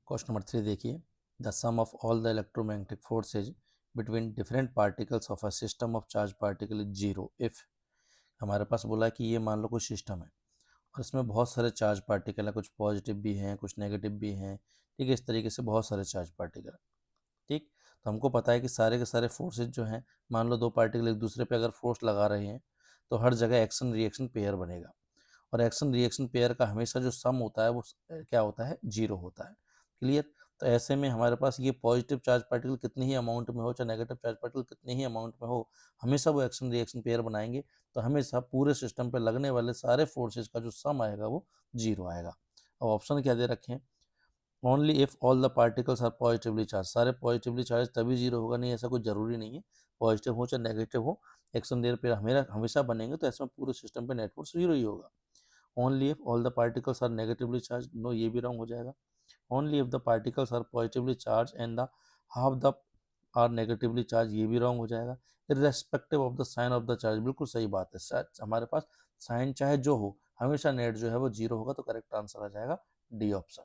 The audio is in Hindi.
क्वेश्चन नंबर 3 देखिए, the sum of all the electromagnetic forces between different particles of a system of charge particle is zero if. हमारे पास बोला है कि ये मान लो कोई सिस्टम है और इसमें बहुत सारे चार्ज पार्टिकल हैं, कुछ पॉजिटिव भी हैं कुछ नेगेटिव भी हैं। ठीक है, इस तरीके से बहुत सारे चार्ज पार्टिकल। ठीक, तो हमको पता है कि सारे के सारे फोर्सेज जो हैं, मान लो दो पार्टिकल एक दूसरे पे अगर फोर्स लगा रहे हैं तो हर जगह एक्शन रिएक्शन पेयर बनेगा। और एक्शन रिएक्शन पेयर का हमेशा जो सम होता है वो क्या होता है, जीरो होता है। क्लियर। तो ऐसे में हमारे पास ये पॉजिटिव चार्ज पार्टिकल कितनी ही अमाउंट में हो चाहे नेगेटिव चार्ज पार्टिकल कितनी ही अमाउंट में हो, हमेशा वो एक्शन रिएक्शन पेयर बनाएंगे। तो हमेशा पूरे सिस्टम पे लगने वाले सारे फोर्सेज का जो सम आएगा वो जीरो आएगा। अब ऑप्शन क्या दे रखे हैं, only if all the particles are positively charge. सारे पॉजिटिवली चार्ज तभी जीरो होगा, नहीं ऐसा कुछ जरूरी नहीं है। पॉजिटिव हो चाहे नेगेटिव हो, एक्शन देर पे हमेशा हमेशा बनेंगे, तो ऐसे में पूरे सिस्टम पे नेटवर्क जीरो ही होगा। Only if all the particles are negatively charge, no ये भी रॉन्ग हो जाएगा। Only if the particles are positively charge and the half the are negatively charge, ये भी रॉन्ग हो जाएगा। Irrespective of the sign of the charge, बिल्कुल सही बात है। हमारे पास साइन चाहे जो हो, हमेशा नेट जो है वो जीरो होगा। तो करेक्ट आंसर आ जाएगा डी ऑप्शन।